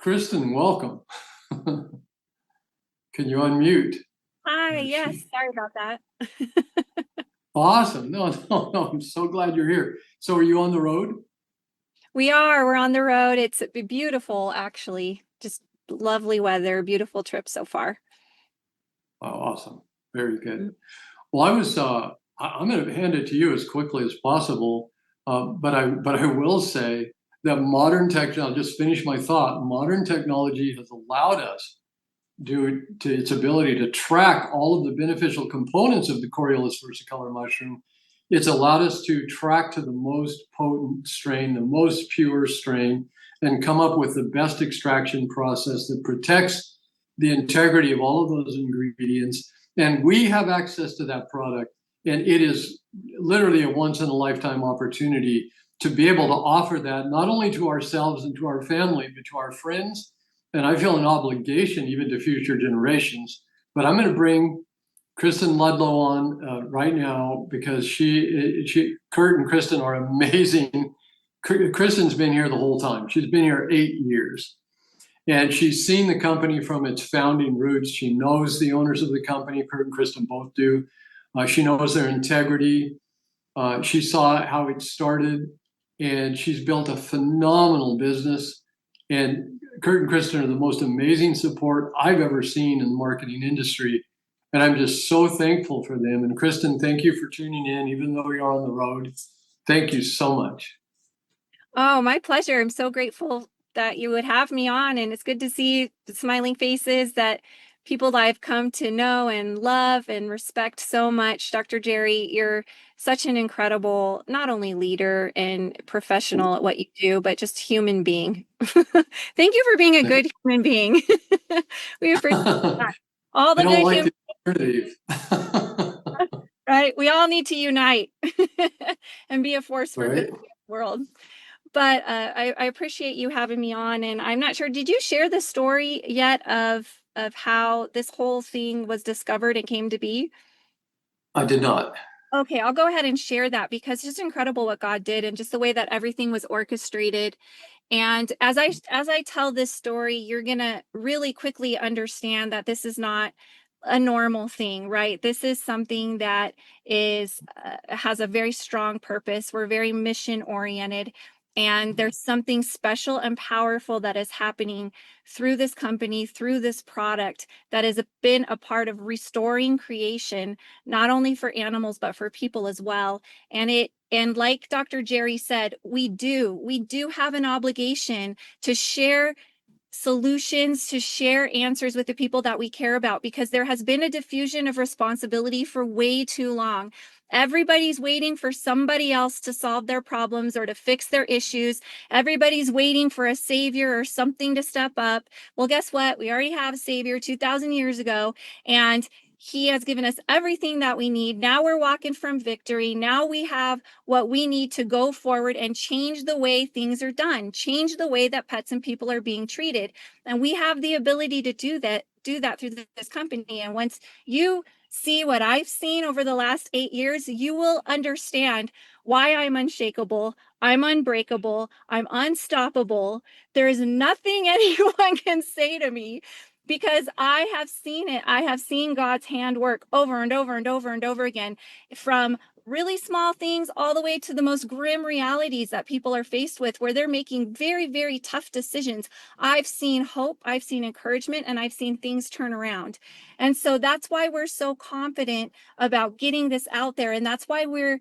Cristin, welcome. Can you unmute? Hi, There yes, she. sorry about that. Awesome. No, I'm so glad you're here. So are you on the road? We're on the road. It's beautiful, actually. Just lovely weather, beautiful trip so far. Oh, awesome. Very good. Well, I'm going to hand it to you as quickly as possible. But I will say that modern technology, I'll just finish my thought. Modern technology has allowed us due to its ability to track all of the beneficial components of the Coriolus versicolor mushroom. It's allowed us to track to the most potent strain, the most pure strain, and come up with the best extraction process that protects the integrity of all of those ingredients. And we have access to that product. And it is literally a once in a lifetime opportunity to be able to offer that not only to ourselves and to our family, but to our friends. And I feel an obligation even to future generations. But I'm going to bring Cristin Ludlow on right now because Kurt and Cristin are amazing. Kristin's been here the whole time. She's been here 8 years. And she's seen the company from its founding roots. She knows the owners of the company. Kurt and Cristin both do. She knows their integrity. She saw how it started, and she's built a phenomenal business. And Kurt and Cristin are the most amazing support I've ever seen in the marketing industry. And I'm just so thankful for them. And Cristin, thank you for tuning in, even though you're on the road. Thank you so much. Oh, my pleasure. I'm so grateful that you would have me on, and it's good to see the smiling faces that people that I've come to know and love and respect so much. Dr. Jerry, you're such an incredible, not only leader and professional at what you do, but just human being. Thank you for being a good human being. We appreciate that. All the I don't good like humans. the alternative. Right? We all need to unite and be a force for good in the world. But I appreciate you having me on, and I'm not sure, did you share the story yet of how this whole thing was discovered and came to be? I did not. Okay, I'll go ahead and share that because it's just incredible what God did and just the way that everything was orchestrated. And as I tell this story, you're gonna really quickly understand that this is not a normal thing, right? This is something that is has a very strong purpose. We're very mission oriented, and there's something special and powerful that is happening through this company, through this product that has been a part of restoring creation, not only for animals but for people as well. And like Dr. Jerry said, we do have an obligation to share solutions, to share answers with the people that we care about, because there has been a diffusion of responsibility for way too long. Everybody's waiting for somebody else to solve their problems or to fix their issues. Everybody's waiting for a savior or something to step up. Well, guess what? We already have a savior 2,000 years ago, and he has given us everything that we need. Now we're walking from victory. Now we have what we need to go forward and change the way things are done, change the way that pets and people are being treated. And we have the ability to do that through this company. And once you see what I've seen over the last 8 years, you will understand why I'm unshakable, I'm unbreakable, I'm unstoppable. There is nothing anyone can say to me, because I have seen it. I have seen God's hand work over and over and over and over again, from really small things all the way to the most grim realities that people are faced with, where they're making very, very tough decisions. I've seen hope, I've seen encouragement, and I've seen things turn around. And so that's why we're so confident about getting this out there. And that's why we're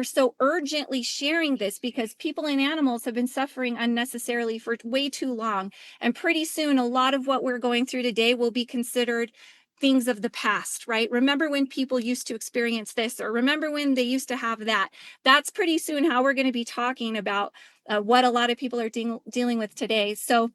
so urgently sharing this, because people and animals have been suffering unnecessarily for way too long. And pretty soon, a lot of what we're going through today will be considered things of the past, right? Remember when people used to experience this, or remember when they used to have that. That's pretty soon how we're going to be talking about what a lot of people are dealing with today. So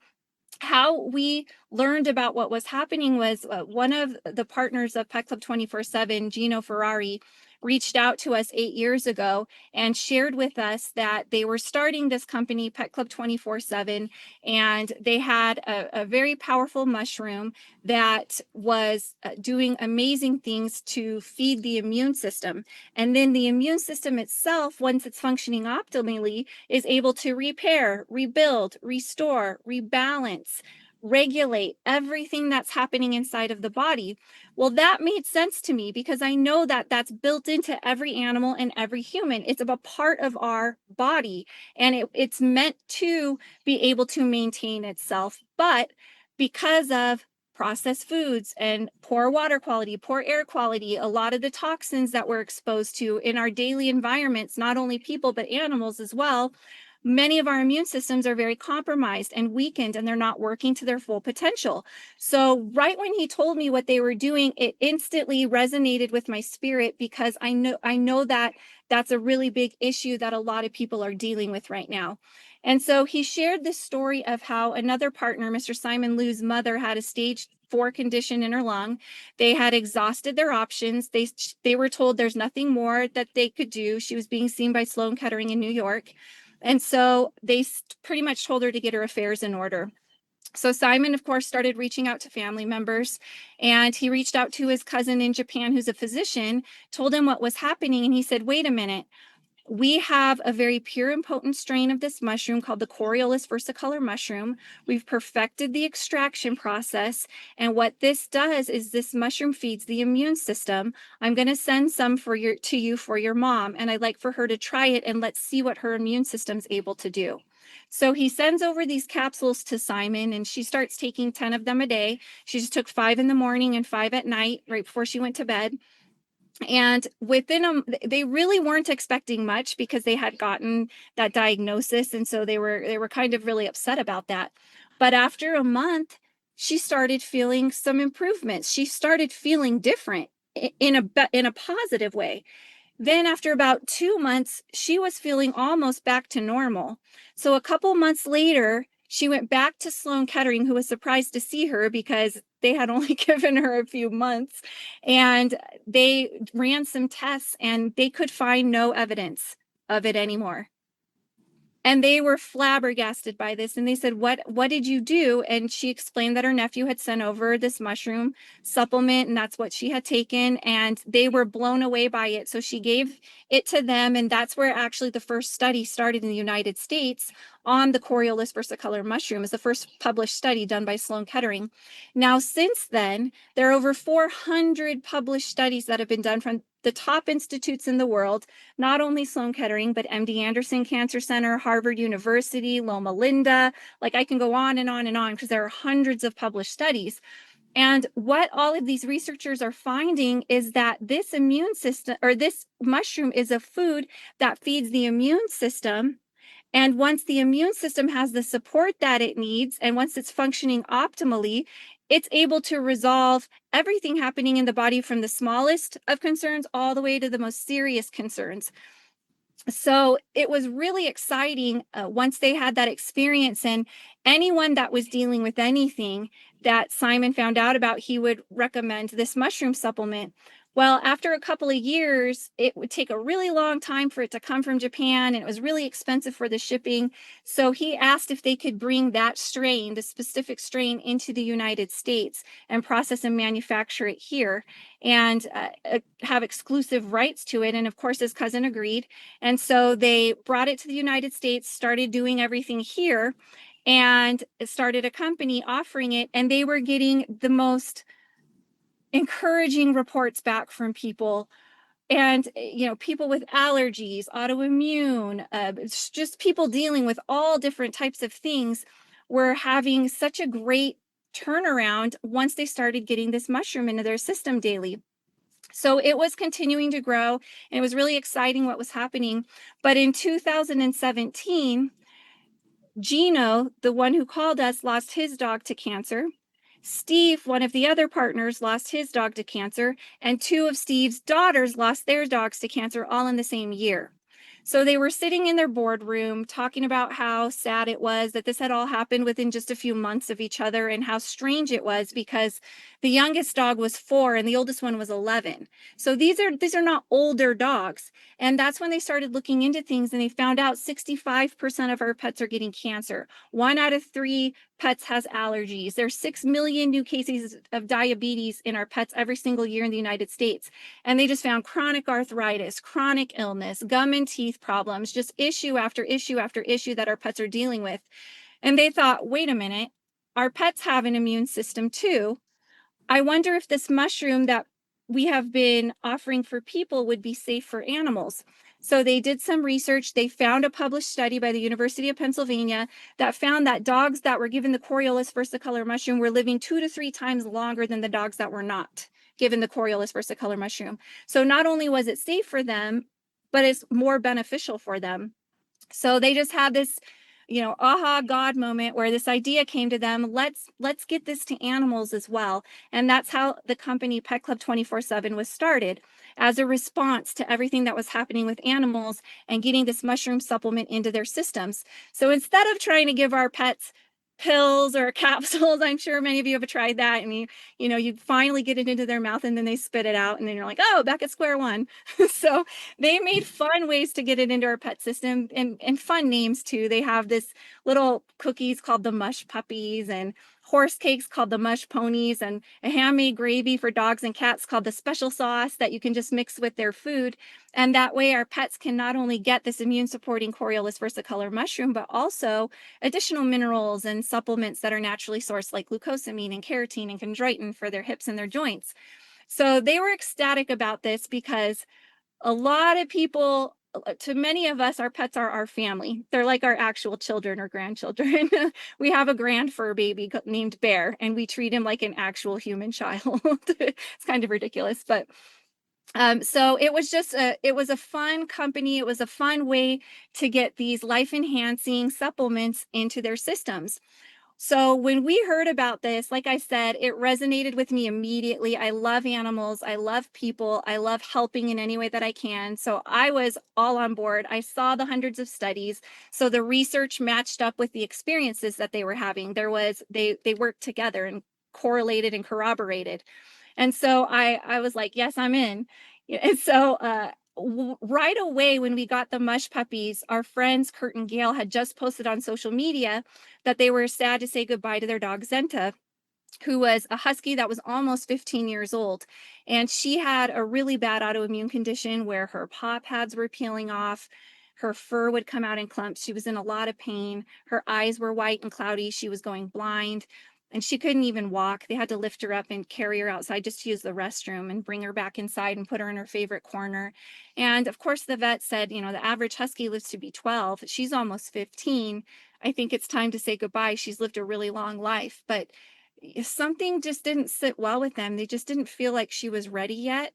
how we learned about what was happening was one of the partners of Pet Club 24/7, Gino Ferrari, reached out to us 8 years ago and shared with us that they were starting this company, Pet Club 24/7, and they had a very powerful mushroom that was doing amazing things to feed the immune system. And then the immune system itself, once it's functioning optimally, is able to repair, rebuild, restore, rebalance, regulate everything that's happening inside of the body. Well, that made sense to me because I know that that's built into every animal and every human. It's a part of our body, and it's meant to be able to maintain itself. But because of processed foods and poor water quality, poor air quality, a lot of the toxins that we're exposed to in our daily environments, not only people, but animals as well, many of our immune systems are very compromised and weakened, and they're not working to their full potential. So right when he told me what they were doing, it instantly resonated with my spirit, because I know that that's a really big issue that a lot of people are dealing with right now. And so he shared this story of how another partner, Mr. Simon Liu's mother, had a stage 4 condition in her lung. They had exhausted their options. They were told there's nothing more that they could do. She was being seen by Sloan Kettering in New York. And so they pretty much told her to get her affairs in order. So Simon, of course, started reaching out to family members, and he reached out to his cousin in Japan, who's a physician, told him what was happening. And he said, wait a minute, we have a very pure and potent strain of this mushroom called the Coriolus Versicolor mushroom. We've perfected the extraction process. And what this does is this mushroom feeds the immune system. I'm going to send some to you for your mom. And I'd like for her to try it, and let's see what her immune system's able to do. So he sends over these capsules to Simon, and she starts taking 10 of them a day. She just took 5 in the morning and 5 at night, right before she went to bed. And within them, they really weren't expecting much because they had gotten that diagnosis. And so they were kind of really upset about that. But after a month, she started feeling some improvements. She started feeling different in a positive way. Then after about 2 months, she was feeling almost back to normal. So a couple months later, she went back to Sloan Kettering, who was surprised to see her because they had only given her a few months. And they ran some tests, and they could find no evidence of it anymore. And they were flabbergasted by this. And they said, what did you do? And she explained that her nephew had sent over this mushroom supplement, and that's what she had taken. And they were blown away by it. So she gave it to them. And that's where actually the first study started in the United States on the Coriolus versicolor mushroom. Is the first published study done by Sloan Kettering. Now, since then, there are over 400 published studies that have been done from the top institutes in the world, not only Sloan Kettering, but MD Anderson Cancer Center, Harvard University, Loma Linda. Like, I can go on and on and on because there are hundreds of published studies. And what all of these researchers are finding is that this immune system, or this mushroom, is a food that feeds the immune system. And once the immune system has the support that it needs, and once it's functioning optimally, it's able to resolve everything happening in the body, from the smallest of concerns all the way to the most serious concerns. So it was really exciting once they had that experience. And anyone that was dealing with anything that Simon found out about, he would recommend this mushroom supplement. Well, after a couple of years, it would take a really long time for it to come from Japan, and it was really expensive for the shipping. So he asked if they could bring that strain, the specific strain, into the United States and process and manufacture it here, and have exclusive rights to it. And of course, his cousin agreed. And so they brought it to the United States, started doing everything here, and started a company offering it. And they were getting the most encouraging reports back from people. And people with allergies, autoimmune, it's just people dealing with all different types of things were having such a great turnaround once they started getting this mushroom into their system daily. So it was continuing to grow, and it was really exciting what was happening. But in 2017, Gino, the one who called us, lost his dog to cancer. Steve, one of the other partners, lost his dog to cancer, and 2 of Steve's daughters lost their dogs to cancer, all in the same year. So they were sitting in their boardroom talking about how sad it was that this had all happened within just a few months of each other, and how strange it was because the youngest dog was 4 and the oldest one was 11. So these are not older dogs. And that's when they started looking into things, and they found out 65% of our pets are getting cancer. 1 out of 3 pets has allergies. There's 6 million new cases of diabetes in our pets every single year in the United States. And they just found chronic arthritis, chronic illness, gum and teeth problems, just issue after issue after issue that our pets are dealing with. And they thought, wait a minute, our pets have an immune system too. I wonder if this mushroom that we have been offering for people would be safe for animals. So they did some research. They found a published study by the University of Pennsylvania that found that dogs that were given the Coriolus versicolor mushroom were living 2 to 3 times longer than the dogs that were not given the Coriolus versicolor mushroom. So not only was it safe for them, but it's more beneficial for them. So they just had this, aha God moment where this idea came to them. Let's get this to animals as well. And that's how the company Pet Club 24/7 was started, as a response to everything that was happening with animals and getting this mushroom supplement into their systems. So instead of trying to give our pets pills or capsules, I'm sure many of you have tried that, and you finally get it into their mouth and then they spit it out, and then you're like, oh, back at square one. So they made fun ways to get it into our pet system, and fun names too. They have this little cookies called the mush puppies, and horse cakes called the mush ponies, and a handmade gravy for dogs and cats called the special sauce that you can just mix with their food. And that way our pets can not only get this immune supporting Coriolus versicolor mushroom, but also additional minerals and supplements that are naturally sourced, like glucosamine and keratin and chondroitin for their hips and their joints. So they were ecstatic about this because a lot of people, to many of us, our pets are our family. They're like our actual children or grandchildren. We have a grand fur baby named Bear, and we treat him like an actual human child. It's kind of ridiculous, but so it was a fun company. It was a fun way to get these life enhancing supplements into their systems. So when we heard about this, like I said, it resonated with me immediately. I love animals. I love people. I love helping in any way that I can. So I was all on board. I saw the hundreds of studies. So the research matched up with the experiences that they were having. They worked together and correlated and corroborated. And so I was like, yes, I'm in. Yeah. And so right away, when we got the mush puppies, our friends Kurt and Gail had just posted on social media that they were sad to say goodbye to their dog Zenta, who was a husky that was almost 15 years old. And she had a really bad autoimmune condition where her paw pads were peeling off. Her fur would come out in clumps. She was in a lot of pain. Her eyes were white and cloudy. She was going blind, and she couldn't even walk. They had to lift her up and carry her outside just to use the restroom and bring her back inside and put her in her favorite corner. And of course, the vet said, the average husky lives to be 12. She's almost 15. I think it's time to say goodbye. She's lived a really long life, but something just didn't sit well with them. They just didn't feel like she was ready yet.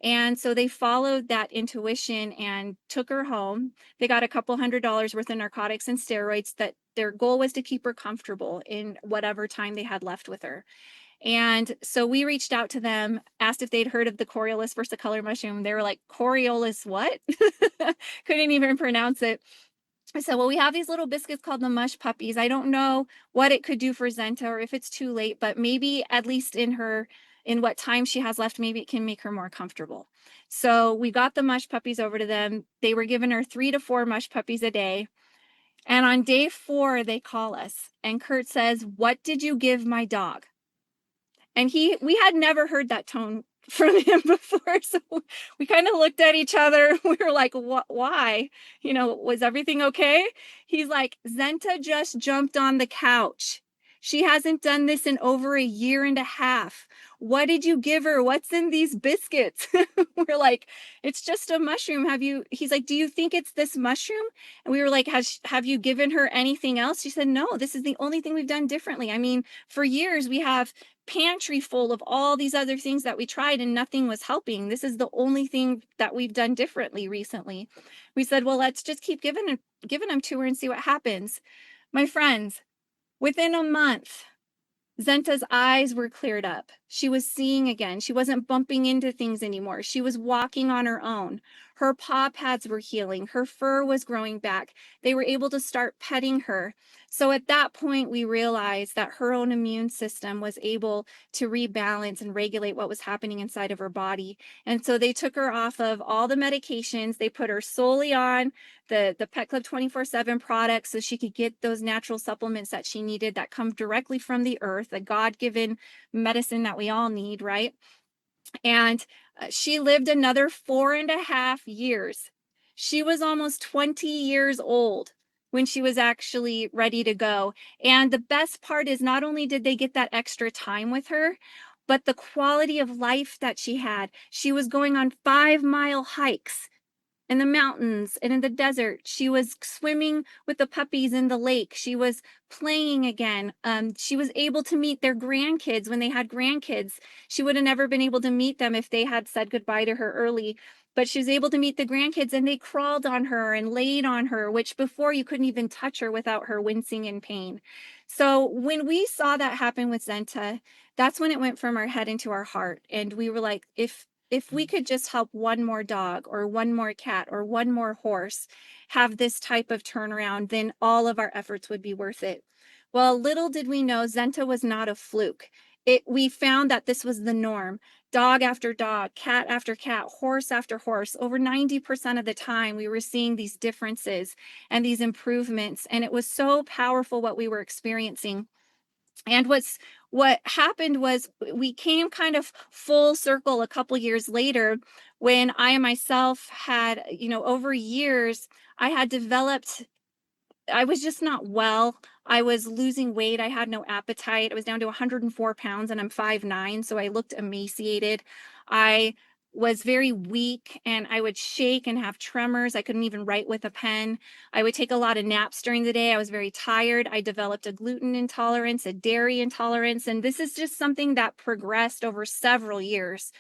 And so they followed that intuition and took her home. They got a couple $100 worth of narcotics and steroids. That their goal was to keep her comfortable in whatever time they had left with her. And so we reached out to them, asked if they'd heard of the Coriolus versicolor mushroom. They were like, Coriolus what? Couldn't even pronounce it. I said, well, we have these little biscuits called the mush puppies. I don't know what it could do for Zenta or if it's too late, but maybe at least in what time she has left, maybe it can make her more comfortable. So we got the mush puppies over to them. They were giving her 3 to 4 mush puppies a day. And on day 4, they call us and Kurt says, what did you give my dog? And we had never heard that tone from him before. So we kind of looked at each other. We were like, what, why? Was everything okay? He's like, Zenta just jumped on the couch. She hasn't done this in over a year and a half. What did you give her? What's in these biscuits? We're like, it's just a mushroom. He's like, do you think it's this mushroom? And we were like, have you given her anything else? She said, no, this is the only thing we've done differently. I mean, for years we have pantry full of all these other things that we tried and nothing was helping. This is the only thing that we've done differently recently. We said, well, let's just keep giving them to her and see what happens. My friends, within a month, Zenta's eyes were cleared up. She was seeing again. She wasn't bumping into things anymore. She was walking on her own. Her paw pads were healing. Her fur was growing back. They were able to start petting her. So at that point, we realized that her own immune system was able to rebalance and regulate what was happening inside of her body. And so they took her off of all the medications. They put her solely on the Pet Club 24/7 products so she could get those natural supplements that she needed that come directly from the earth, a God-given medicine that we all need, right? And she lived another 4.5 years. She was almost 20 years old when she was actually ready to go. And the best part is not only did they get that extra time with her, but the quality of life that she had. She was going on 5-mile hikes in the mountains and in the desert. She was swimming with the puppies in the lake. She was playing again. She was able to meet their grandkids when they had grandkids. She would have never been able to meet them if they had said goodbye to her early. But she was able to meet the grandkids, and they crawled on her and laid on her, which before you couldn't even touch her without her wincing in pain. So when we saw that happen with Zenta, that's when it went from our head into our heart. And we were like, if we could just help one more dog or one more cat or one more horse have this type of turnaround, then all of our efforts would be worth it. Well, little did we know Zenta was not a fluke. We found that this was the norm. Dog after dog, cat after cat, horse after horse. Over 90% of the time, we were seeing these differences and these improvements. And it was so powerful what we were experiencing. And what happened was we came kind of full circle a couple years later when I myself had, over years, I had developed, I was just not well. I was losing weight. I had no appetite. I was down to 104 pounds and I'm 5'9", so I looked emaciated. I was very weak and I would shake and have tremors. I couldn't even write with a pen. I would take a lot of naps during the day. I was very tired. I developed a gluten intolerance, a dairy intolerance, and this is just something that progressed over several years.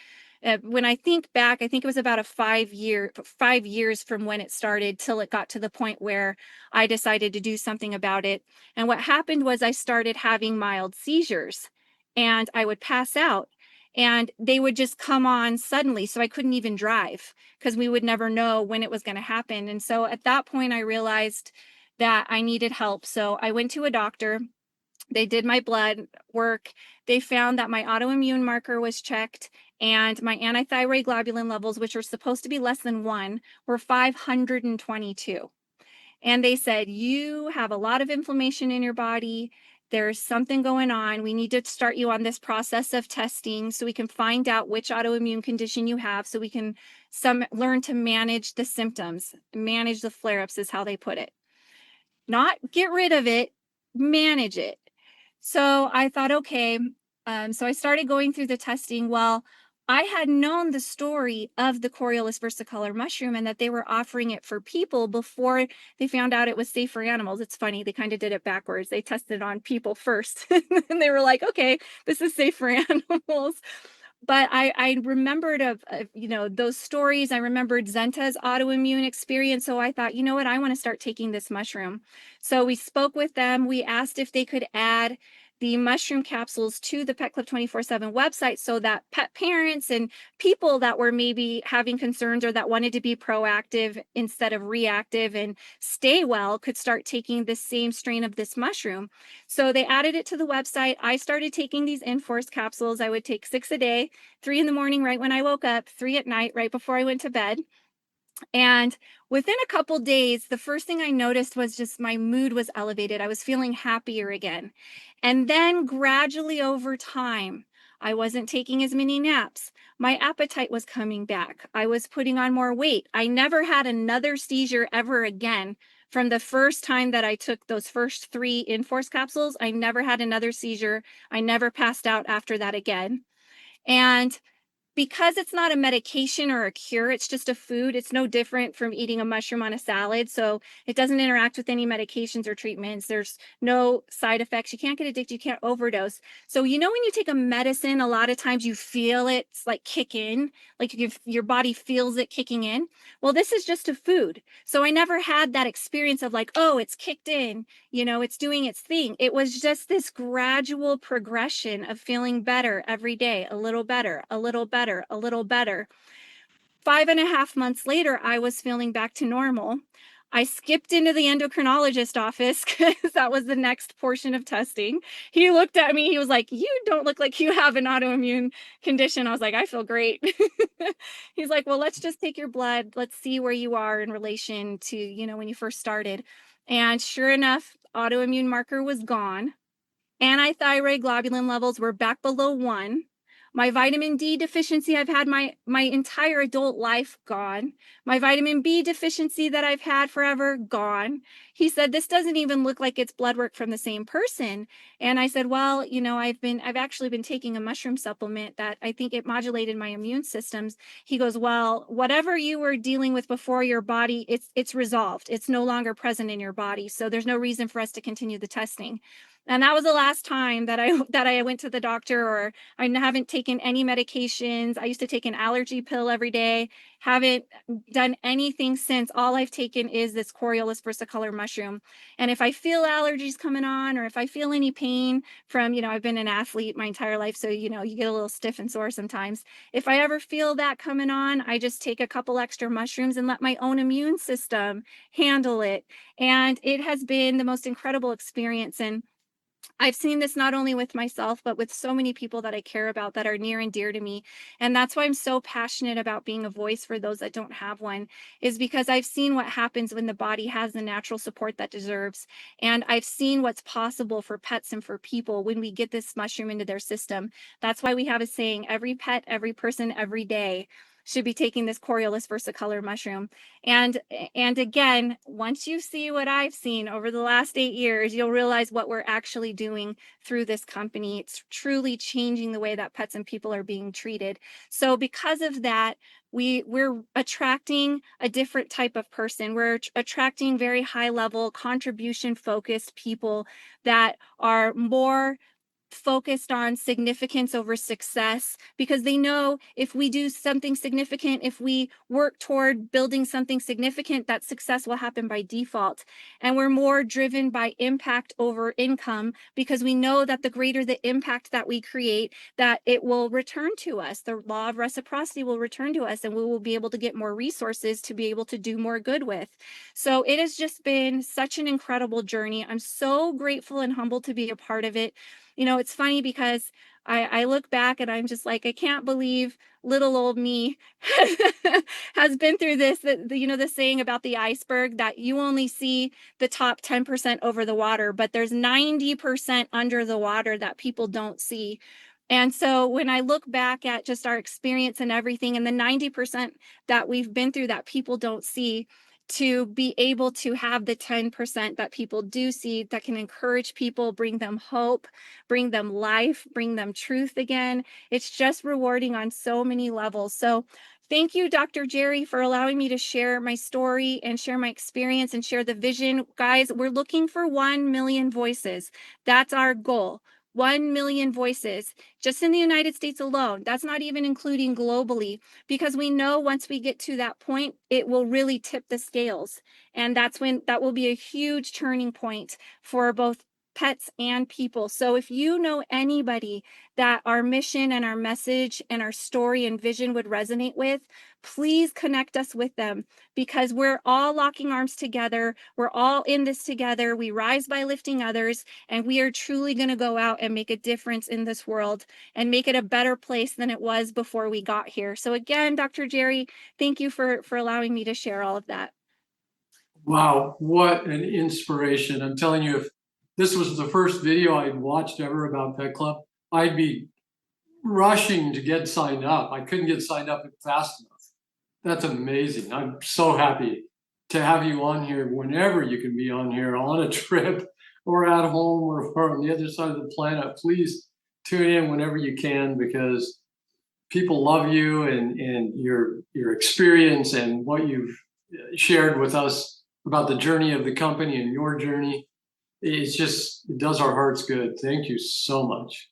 When I think back, I think it was about 5 years from when it started till it got to the point where I decided to do something about it. And what happened was I started having mild seizures and I would pass out and they would just come on suddenly. So I couldn't even drive because we would never know when it was going to happen. And so at that point, I realized that I needed help. So I went to a doctor. They did my blood work. They found that my autoimmune marker was checked and my antithyroid globulin levels, which are supposed to be less than 1, were 522. And they said, you have a lot of inflammation in your body. There's something going on. We need to start you on this process of testing so we can find out which autoimmune condition you have so we can learn to manage the symptoms, manage the flare-ups is how they put it. Not get rid of it, manage it. So I thought, okay. So I started going through the testing. Well, I had known the story of the Coriolus Versicolor mushroom and that they were offering it for people before they found out it was safe for animals. It's funny, they kind of did it backwards. They tested on people first, and they were like, okay, this is safe for animals. But I remembered those stories. I remembered Zenta's autoimmune experience. So I thought, you know what, I want to start taking this mushroom. So we spoke with them. We asked if they could add the mushroom capsules to the Pet Club 24/7 website so that pet parents and people that were maybe having concerns or that wanted to be proactive instead of reactive and stay well could start taking the same strain of this mushroom. So they added it to the website. I started taking these InForce capsules. I would take 6 a day, 3 in the morning right when I woke up, 3 at night right before I went to bed. And within a couple days, the first thing I noticed was just my mood was elevated. I was feeling happier again. And then gradually over time, I wasn't taking as many naps. My appetite was coming back. I was putting on more weight. I never had another seizure ever again. From the first time that I took those first 3 InForce capsules, I never had another seizure. I never passed out after that again. And because it's not a medication or a cure, it's just a food. It's no different from eating a mushroom on a salad. So it doesn't interact with any medications or treatments. There's no side effects. You can't get addicted. You can't overdose. So, when you take a medicine, a lot of times you feel it's like kick in, like your body feels it kicking in. Well, this is just a food. So I never had that experience of like, oh, it's kicked in, it's doing its thing. It was just this gradual progression of feeling better every day, a little better, a little better, a little better. 5.5 months later, I was feeling back to normal. I skipped into the endocrinologist office because that was the next portion of testing. He looked at me. He was like, "You don't look like you have an autoimmune condition." I was like, "I feel great." He's like, "Well, let's just take your blood. Let's see where you are in relation to, when you first started." And sure enough, autoimmune marker was gone. Antithyroid globulin levels were back below 1. My vitamin D deficiency I've had my entire adult life, gone. My vitamin B deficiency that I've had forever, gone. He said, "This doesn't even look like it's blood work from the same person." And I said, "Well, I've actually been taking a mushroom supplement that I think it modulated my immune systems." He goes, "Well, whatever you were dealing with before, your body, it's resolved. It's no longer present in your body. So there's no reason for us to continue the testing." And that was the last time that I went to the doctor, or I haven't taken any medications. I used to take an allergy pill every day. Haven't done anything since. All I've taken is this Coriolus Versicolor mushroom. And if I feel allergies coming on, or if I feel any pain from, I've been an athlete my entire life, so you get a little stiff and sore sometimes. If I ever feel that coming on, I just take a couple extra mushrooms and let my own immune system handle it. And it has been the most incredible experience. And I've seen this not only with myself, but with so many people that I care about that are near and dear to me. And that's why I'm so passionate about being a voice for those that don't have one, is because I've seen what happens when the body has the natural support that deserves. And I've seen what's possible for pets and for people when we get this mushroom into their system. That's why we have a saying: every pet, every person, every day should be taking this Coriolus versicolor mushroom. And again, once you see what I've seen over the last 8 years, you'll realize what we're actually doing through this company. It's truly changing the way that pets and people are being treated. So because of that, we're attracting a different type of person. We're attracting very high level, contribution focused people that are more focused on significance over success, because they know if we do something significant, if we work toward building something significant, that success will happen by default. And we're more driven by impact over income, because we know that the greater the impact that we create, that it will return to us. The law of reciprocity will return to us, and we will be able to get more resources to be able to do more good with. So it has just been such an incredible journey. I'm so grateful and humbled to be a part of it. It's funny because I look back and I'm just like, I can't believe little old me has been through this. The saying about the iceberg, that you only see the top 10% over the water, but there's 90% under the water that people don't see. And so when I look back at just our experience and everything, and the 90% that we've been through that people don't see, to be able to have the 10% that people do see, that can encourage people, bring them hope, bring them life, bring them truth again. It's just rewarding on so many levels. So thank you, Dr. Jerry, for allowing me to share my story and share my experience and share the vision. Guys, we're looking for 1 million voices. That's our goal. 1 million voices just in the United States alone. That's not even including globally, because we know once we get to that point, it will really tip the scales. And that's when that will be a huge turning point for both pets and people. So if you know anybody that our mission and our message and our story and vision would resonate with, please connect us with them, because we're all locking arms together. We're all in this together. We rise by lifting others, and we are truly going to go out and make a difference in this world and make it a better place than it was before we got here. So again, Dr. Jerry, thank you for allowing me to share all of that. Wow, what an inspiration. I'm telling you, if this was the first video I'd watched ever about Pet Club, I'd be rushing to get signed up. I couldn't get signed up fast enough. That's amazing. I'm so happy to have you on here whenever you can be on here, on a trip or at home or on the other side of the planet. Please tune in whenever you can, because people love you and your experience and what you've shared with us about the journey of the company and your journey. It does our hearts good. Thank you so much.